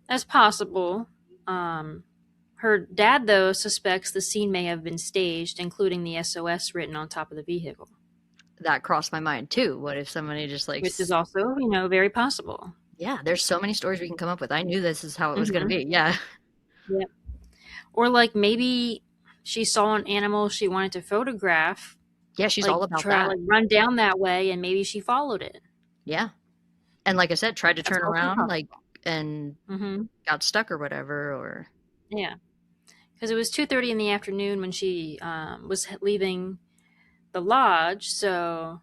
[SPEAKER 1] That's possible. Her dad, though, suspects the scene may have been staged, including the SOS written on top of the vehicle.
[SPEAKER 2] That crossed my mind, too. What if somebody just like...
[SPEAKER 1] Which is also, very possible.
[SPEAKER 2] Yeah, there's so many stories we can come up with. I knew this is how it was going to be. Yeah.
[SPEAKER 1] Or like maybe she saw an animal she wanted to photograph
[SPEAKER 2] Yeah, she's
[SPEAKER 1] Like,
[SPEAKER 2] all about
[SPEAKER 1] try,
[SPEAKER 2] that.
[SPEAKER 1] like, run down that way, and maybe she followed it.
[SPEAKER 2] Yeah. And like I said, tried to
[SPEAKER 1] That's
[SPEAKER 2] turn
[SPEAKER 1] also
[SPEAKER 2] around, like,
[SPEAKER 1] possible.
[SPEAKER 2] and
[SPEAKER 1] Mhm.
[SPEAKER 2] got stuck or whatever, or
[SPEAKER 1] Yeah. Because it was 2:30 in the afternoon when she, was leaving the lodge, so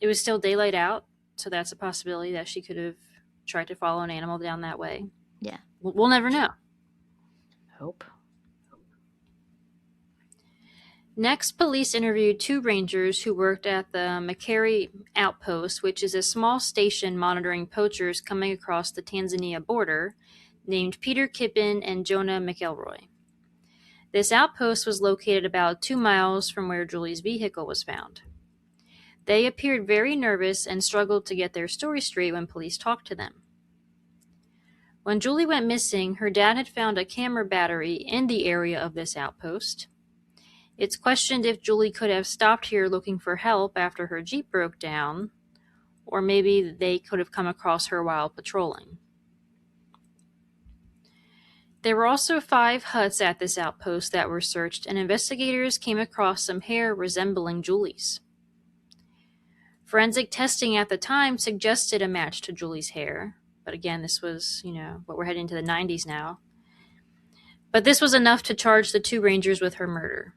[SPEAKER 1] it was still daylight out, so that's a possibility that she could have tried to follow an animal down that way.
[SPEAKER 2] yeah.
[SPEAKER 1] We'll never know.
[SPEAKER 2] Hope.
[SPEAKER 1] Next, police interviewed 2 rangers who worked at the Makere outpost, which is a small station monitoring poachers coming across the Tanzania border, named Peter Kippen and Jonah McElroy. This outpost was located about 2 miles from where Julie's vehicle was found. They appeared very nervous and struggled to get their story straight when police talked to them. When Julie went missing, her dad had found a camera battery in the area of this outpost. It's questioned if Julie could have stopped here looking for help after her Jeep broke down, or maybe they could have come across her while patrolling. There were also 5 huts at this outpost that were searched, and investigators came across some hair resembling Julie's. Forensic testing at the time suggested a match to Julie's hair, but again, this was, what we're heading into the 90s now. But this was enough to charge the 2 rangers with her murder.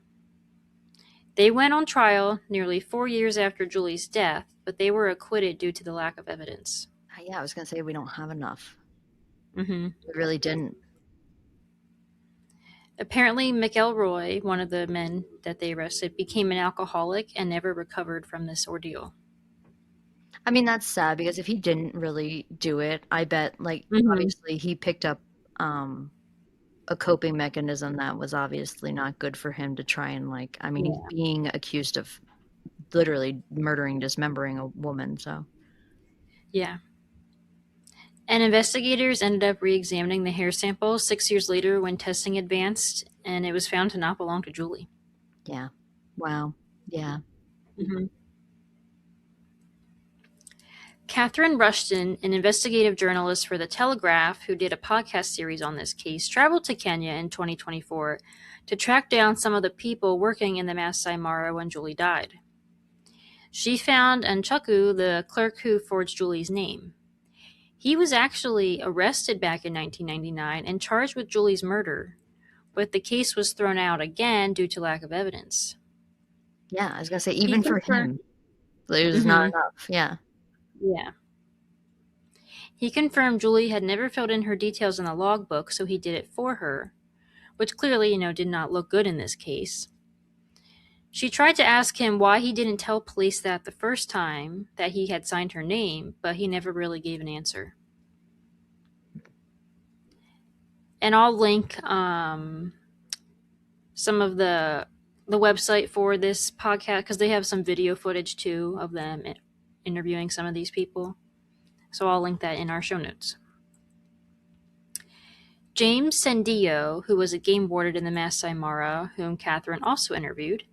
[SPEAKER 1] They went on trial nearly 4 years after Julie's death, but they were acquitted due to the lack of evidence.
[SPEAKER 2] Yeah, I was going to say we don't have enough.
[SPEAKER 1] Mm-hmm.
[SPEAKER 2] We really didn't.
[SPEAKER 1] Apparently, McElroy, one of the men that they arrested, became an alcoholic and never recovered from this ordeal.
[SPEAKER 2] I mean, that's sad because if he didn't really do it, I bet, like,
[SPEAKER 1] Mm-hmm.
[SPEAKER 2] obviously he picked up a coping mechanism that was obviously not good for him to try and, like, I mean, he's
[SPEAKER 1] Yeah.
[SPEAKER 2] being accused of literally murdering, dismembering a woman, so.
[SPEAKER 1] Yeah. And investigators ended up re-examining the hair sample 6 years later when testing advanced, and it was found to not belong to Julie.
[SPEAKER 2] Yeah. Wow. Yeah.
[SPEAKER 1] Mm-hmm. Catherine Rushton, an investigative journalist for The Telegraph who did a podcast series on this case, traveled to Kenya in 2024 to track down some of the people working in the Masai Mara when Julie died. She found Nchuku, the clerk who forged Julie's name. He was actually arrested back in 1999 and charged with Julie's murder, but the case was thrown out again due to lack of evidence.
[SPEAKER 2] Yeah, I was going to say,
[SPEAKER 1] He
[SPEAKER 2] even for
[SPEAKER 1] confirmed.
[SPEAKER 2] him, there's not
[SPEAKER 1] Mm-hmm.
[SPEAKER 2] enough. Yeah.
[SPEAKER 1] Yeah. He confirmed Julie had never filled in her details in the logbook, so he did it for her, which clearly, did not look good in this case. She tried to ask him why he didn't tell police that the first time that he had signed her name, but he never really gave an answer. And I'll link some of the website for this podcast because they have some video footage too of them interviewing some of these people. So I'll link that in our show notes. James Sendillo, who was a game warden in the Masai Mara, whom Catherine also interviewed,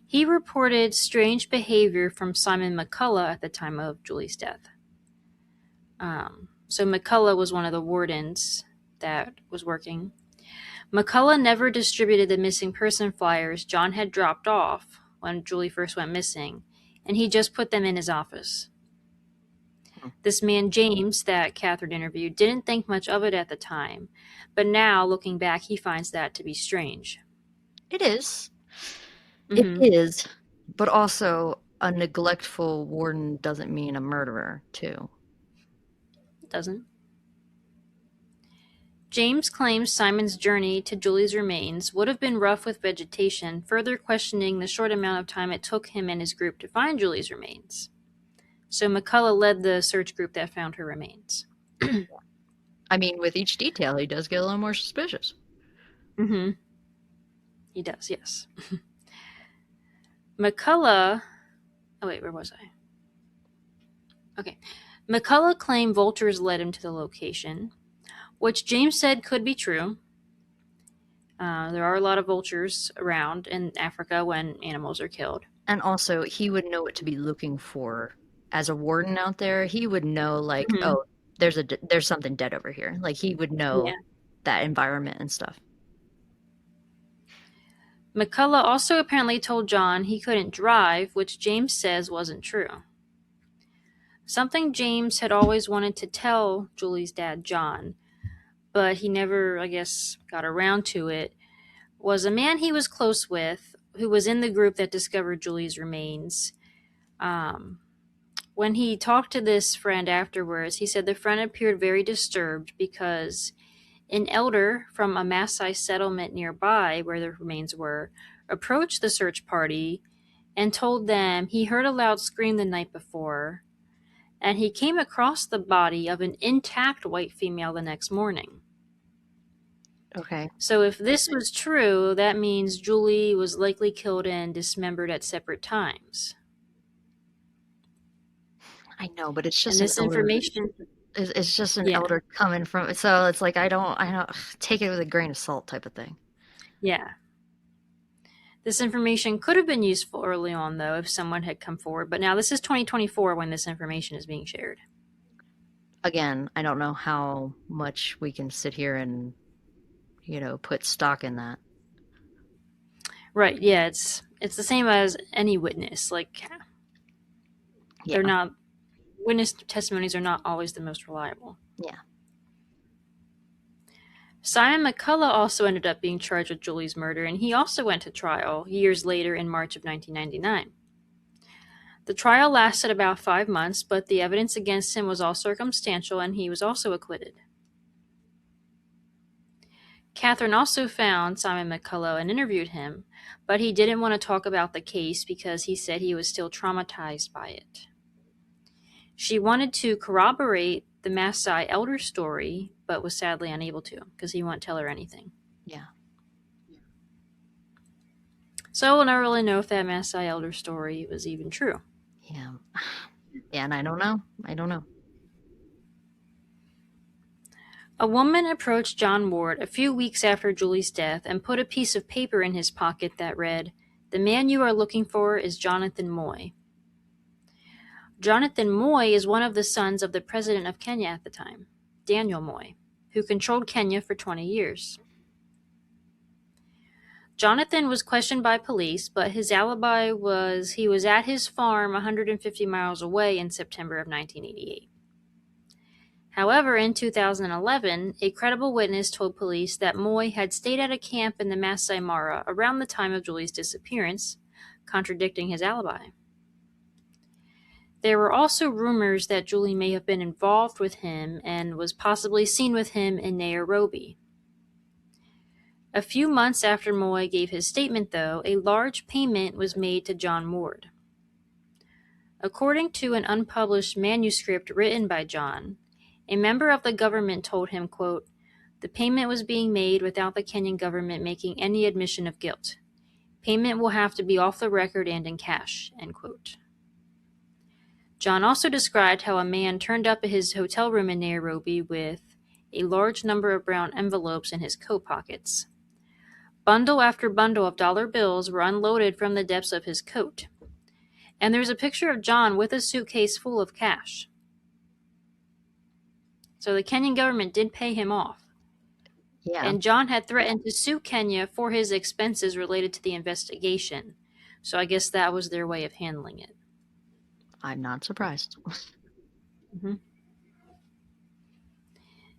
[SPEAKER 1] he reported strange behavior from Simon McCullough at the time of Julie's death. So McCullough was one of the wardens that was working. McCullough never distributed the missing person flyers John had dropped off when Julie first went missing, and he just put them in his office. This man, James, that Catherine interviewed, didn't think much of it at the time, but now, looking back, he finds that to be strange.
[SPEAKER 2] It is.
[SPEAKER 1] Mm-hmm.
[SPEAKER 2] It is. But also, a neglectful warden doesn't mean a murderer, too.
[SPEAKER 1] It doesn't. James claims Simon's journey to Julie's remains would have been rough with vegetation, further questioning the short amount of time it took him and his group to find Julie's remains. So McCullough led the search group that found her remains.
[SPEAKER 2] I mean, with each detail, he does get a little more suspicious.
[SPEAKER 1] Mm-hmm. He does, yes. McCullough... Oh, wait, where was I? Okay. McCullough claimed vultures led him to the location, which James said could be true. There are a lot of vultures around in Africa when animals are killed.
[SPEAKER 2] And also, he would know what to be looking for. As a warden out there, he would know, like,
[SPEAKER 1] Mm-hmm.
[SPEAKER 2] oh, there's something dead over here. Like, he would know
[SPEAKER 1] Yeah.
[SPEAKER 2] that environment and stuff.
[SPEAKER 1] McCullough also apparently told John he couldn't drive, which James says wasn't true. Something James had always wanted to tell Julie's dad, John, but he never, I guess, got around to it, was a man he was close with who was in the group that discovered Julie's remains. When he talked to this friend afterwards, he said the friend appeared very disturbed because an elder from a Maasai settlement nearby where the remains were approached the search party and told them he heard a loud scream the night before, and he came across the body of an intact white female the next morning.
[SPEAKER 2] Okay.
[SPEAKER 1] So if this was true, that means Julie was likely killed and dismembered at separate times.
[SPEAKER 2] I know, but it's just
[SPEAKER 1] and this information.
[SPEAKER 2] It's just an elder coming from. So it's like I don't take it with a grain of salt type of thing.
[SPEAKER 1] Yeah. This information could have been useful early on, though, if someone had come forward. But now this is 2024 when this information is being shared.
[SPEAKER 2] Again, I don't know how much we can sit here and, put stock in that.
[SPEAKER 1] Right. Yeah. It's the same as any witness. Like, they're not. Witness testimonies are not always the most reliable.
[SPEAKER 2] Yeah.
[SPEAKER 1] Simon McCullough also ended up being charged with Julie's murder, and he also went to trial years later in March of 1999. The trial lasted about 5 months, but the evidence against him was all circumstantial, and he was also acquitted. Catherine also found Simon McCullough and interviewed him, but he didn't want to talk about the case because he said he was still traumatized by it. She wanted to corroborate the Maasai elder story, but was sadly unable to because he wouldn't tell her anything.
[SPEAKER 2] Yeah.
[SPEAKER 1] So we'll never really know if that Maasai elder story was even true.
[SPEAKER 2] Yeah. Yeah, and I don't know.
[SPEAKER 1] A woman approached John Ward a few weeks after Julie's death and put a piece of paper in his pocket that read, "The man you are looking for is Jonathan Moy." Jonathan Moy is one of the sons of the president of Kenya at the time, Daniel Moy, who controlled Kenya for 20 years. Jonathan was questioned by police, but his alibi was he was at his farm 150 miles away in September of 1988. However, in 2011, a credible witness told police that Moy had stayed at a camp in the Masai Mara around the time of Julie's disappearance, contradicting his alibi. There were also rumors that Julie may have been involved with him and was possibly seen with him in Nairobi. A few months after Moy gave his statement, though, a large payment was made to John Ward. According to an unpublished manuscript written by John, a member of the government told him, quote, "The payment was being made without the Kenyan government making any admission of guilt. Payment will have to be off the record and in cash," end quote. John also described how a man turned up at his hotel room in Nairobi with a large number of brown envelopes in his coat pockets. Bundle after bundle of dollar bills were unloaded from the depths of his coat. And there's a picture of John with a suitcase full of cash. So the Kenyan government did pay him off.
[SPEAKER 2] Yeah.
[SPEAKER 1] And John had threatened to sue Kenya for his expenses related to the investigation. So I guess that was their way of handling it.
[SPEAKER 2] I'm not surprised.
[SPEAKER 1] Mm-hmm.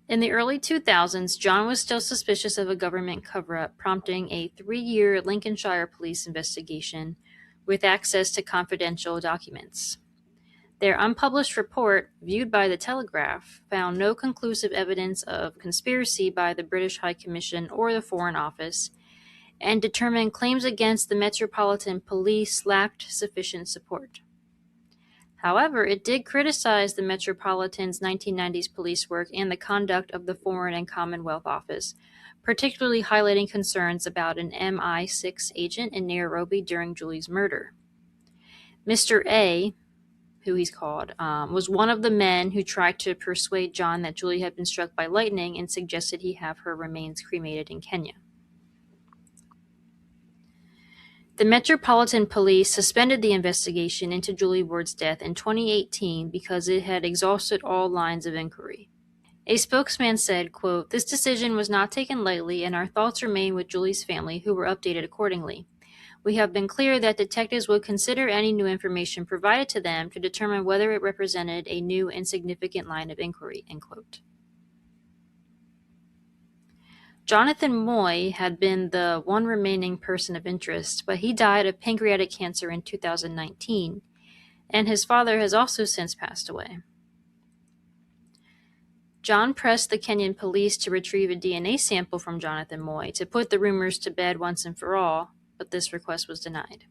[SPEAKER 1] In the early 2000s, John was still suspicious of a government cover-up, prompting a 3-year Lincolnshire police investigation with access to confidential documents. Their unpublished report, viewed by the Telegraph, found no conclusive evidence of conspiracy by the British High Commission or the Foreign Office, and determined claims against the Metropolitan Police lacked sufficient support. However, it did criticize the Metropolitan's 1990s police work and the conduct of the Foreign and Commonwealth Office, particularly highlighting concerns about an MI6 agent in Nairobi during Julie's murder. Mr. A, who he's called, was one of the men who tried to persuade John that Julie had been struck by lightning and suggested he have her remains cremated in Kenya. The Metropolitan Police suspended the investigation into Julie Ward's death in 2018 because it had exhausted all lines of inquiry. A spokesman said, quote, "This decision was not taken lightly, and our thoughts remain with Julie's family, who were updated accordingly. We have been clear that detectives would consider any new information provided to them to determine whether it represented a new and significant line of inquiry," end quote. Jonathan Moy had been the one remaining person of interest, but he died of pancreatic cancer in 2019, and his father has also since passed away. John pressed the Kenyan police to retrieve a DNA sample from Jonathan Moy to put the rumors to bed once and for all, but this request was denied.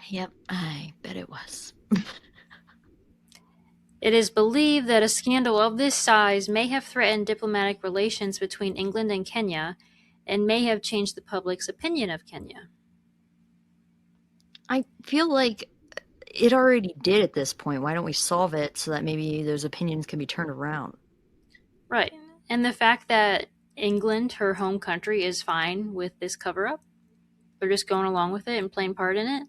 [SPEAKER 2] Yep, I bet it was.
[SPEAKER 1] It is believed that a scandal of this size may have threatened diplomatic relations between England and Kenya and may have changed the public's opinion of Kenya.
[SPEAKER 2] I feel like it already did at this point. Why don't we solve it so that maybe those opinions can be turned around?
[SPEAKER 1] Right. And the fact that England, her home country, is fine with this cover up, they're just going along with it and playing part in it.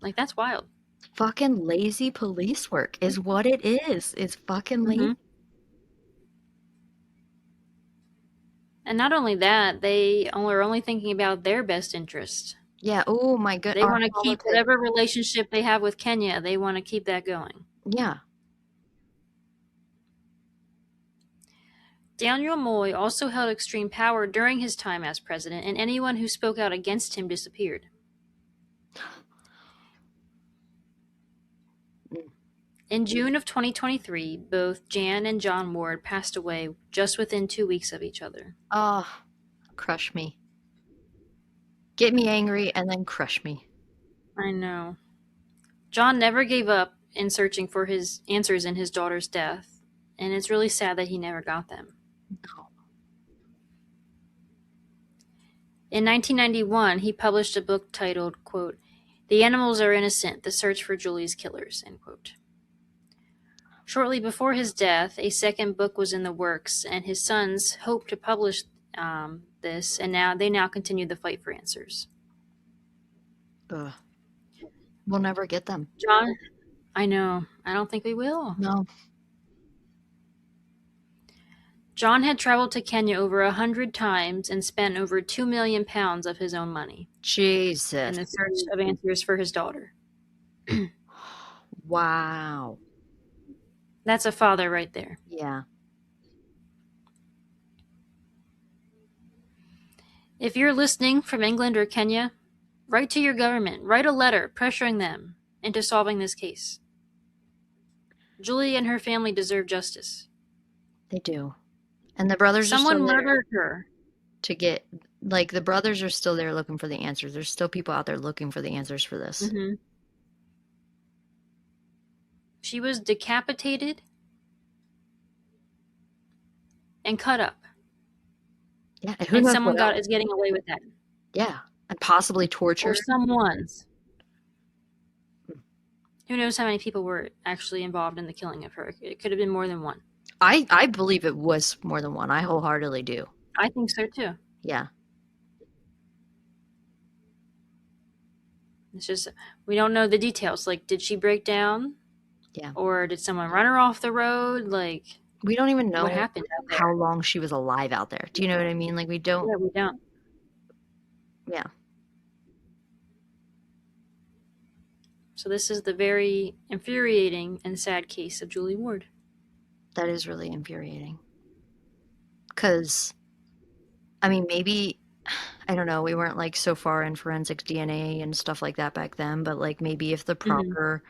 [SPEAKER 1] Like, that's wild.
[SPEAKER 2] Fucking lazy police work is what it is. It's fucking lazy.
[SPEAKER 1] And not only that, they are only thinking about their best interest.
[SPEAKER 2] Yeah. Oh my god.
[SPEAKER 1] They want to keep whatever relationship they have with Kenya, they want to keep that going.
[SPEAKER 2] Yeah.
[SPEAKER 1] Daniel Moy also held extreme power during his time as president, and anyone who spoke out against him disappeared. In June of 2023, both Jan and John Ward passed away just within 2 weeks of each other.
[SPEAKER 2] Oh, crush me. Get me angry and then crush me.
[SPEAKER 1] I know. John never gave up in searching for his answers in his daughter's death, and it's really sad that he never got them.
[SPEAKER 2] No.
[SPEAKER 1] In 1991, he published a book titled, quote, "The Animals Are Innocent, The Search for Julie's Killers," end quote. Shortly before his death, a second book was in the works, and his sons hoped to publish this, and they now continue the fight for answers.
[SPEAKER 2] Ugh. We'll never get them.
[SPEAKER 1] John, I know. I don't think we will.
[SPEAKER 2] No.
[SPEAKER 1] John had traveled to Kenya over 100 times and spent over £2 million of his own money.
[SPEAKER 2] Jesus.
[SPEAKER 1] In the search of answers for his daughter.
[SPEAKER 2] Wow.
[SPEAKER 1] That's a father right there.
[SPEAKER 2] Yeah.
[SPEAKER 1] If you're listening from England or Kenya, write to your government. Write a letter pressuring them into solving this case. Julie and her family deserve justice.
[SPEAKER 2] They do. And the brothers
[SPEAKER 1] Someone murdered her.
[SPEAKER 2] To get, like, the brothers are still there looking for the answers. There's still people out there looking for the answers for this.
[SPEAKER 1] Mm-hmm. She was decapitated and cut up.
[SPEAKER 2] Yeah,
[SPEAKER 1] and someone is getting away with that.
[SPEAKER 2] Yeah, and possibly tortured.
[SPEAKER 1] Or someone's. Who knows how many people were actually involved in the killing of her? It could have been more than one.
[SPEAKER 2] I believe it was more than one. I wholeheartedly do.
[SPEAKER 1] I think so too.
[SPEAKER 2] Yeah.
[SPEAKER 1] It's just, we don't know the details. Like, did she break down?
[SPEAKER 2] Yeah.
[SPEAKER 1] Or did someone run her off the road? Like,
[SPEAKER 2] we don't even know
[SPEAKER 1] what happened
[SPEAKER 2] how long she was alive out there. Do you know what I mean? Like, we don't.
[SPEAKER 1] Yeah, we don't.
[SPEAKER 2] Yeah.
[SPEAKER 1] So this is the very infuriating and sad case of Julie Ward.
[SPEAKER 2] That is really infuriating. Because, I mean, maybe, I don't know, we weren't, like, so far in forensic DNA and stuff like that back then, but, like, maybe if the proper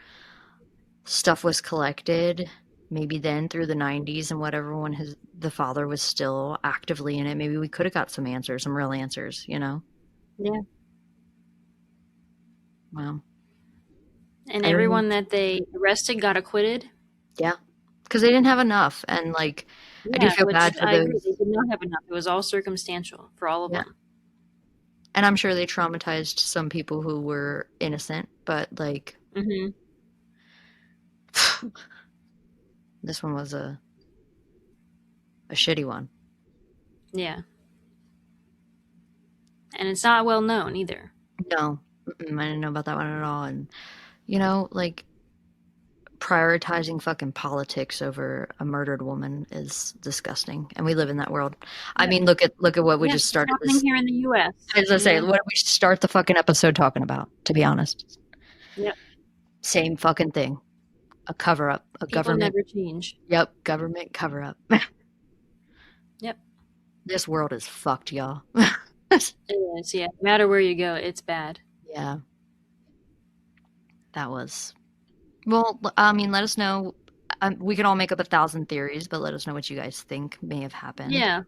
[SPEAKER 2] stuff was collected, maybe then through the 90s and whatever, when the father was still actively in it, maybe we could have got some answers, some real answers, you know?
[SPEAKER 1] Yeah.
[SPEAKER 2] Wow.
[SPEAKER 1] And everyone that they arrested got acquitted?
[SPEAKER 2] Yeah. Because they didn't have enough, and, like, I do feel bad for those.
[SPEAKER 1] Agree. They did not have enough. It was all circumstantial for all of them.
[SPEAKER 2] And I'm sure they traumatized some people who were innocent, but, like, this one was a shitty one.
[SPEAKER 1] Yeah. And it's not well known either.
[SPEAKER 2] No. I didn't know about that one at all. And, you know, like, prioritizing fucking politics over a murdered woman is disgusting, and we live in that world. I mean, look at what we just
[SPEAKER 1] It's
[SPEAKER 2] started
[SPEAKER 1] happening
[SPEAKER 2] this.
[SPEAKER 1] here in the U.S.
[SPEAKER 2] As I say, what did we start the fucking episode talking about? To be honest,
[SPEAKER 1] Yep.
[SPEAKER 2] Same fucking thing. A cover up. A
[SPEAKER 1] People
[SPEAKER 2] government.
[SPEAKER 1] never change.
[SPEAKER 2] Yep, government cover up.
[SPEAKER 1] Yep.
[SPEAKER 2] This world is fucked, y'all.
[SPEAKER 1] It is, yeah. No matter where you go, it's bad.
[SPEAKER 2] Yeah. That was. Well, I mean, let us know. We can all make up 1,000 theories, but let us know what you guys think may have happened.
[SPEAKER 1] Yeah.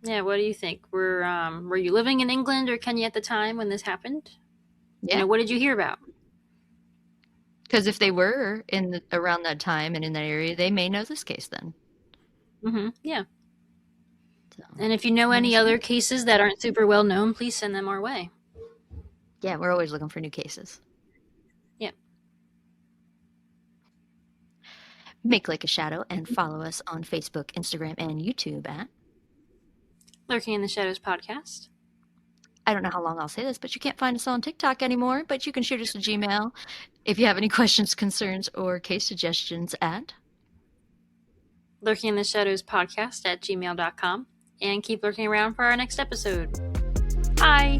[SPEAKER 1] Yeah, what do you think? Were you living in England or Kenya at the time when this happened?
[SPEAKER 2] Yeah.
[SPEAKER 1] What did you hear about?
[SPEAKER 2] Because if they were around that time and in that area, they may know this case then.
[SPEAKER 1] Mm-hmm. Yeah. So, and if you know any other cases that aren't super well known, please send them our way.
[SPEAKER 2] Yeah, we're always looking for new cases.
[SPEAKER 1] Yeah.
[SPEAKER 2] Make Like a Shadow and follow us on Facebook, Instagram, and YouTube at
[SPEAKER 1] Lurking in the Shadows Podcast.
[SPEAKER 2] I don't know how long I'll say this, but you can't find us on TikTok anymore, but you can shoot us a Gmail if you have any questions, concerns, or case suggestions at
[SPEAKER 1] Lurking in the Shadows Podcast at gmail.com. And keep lurking around for our next episode. Bye!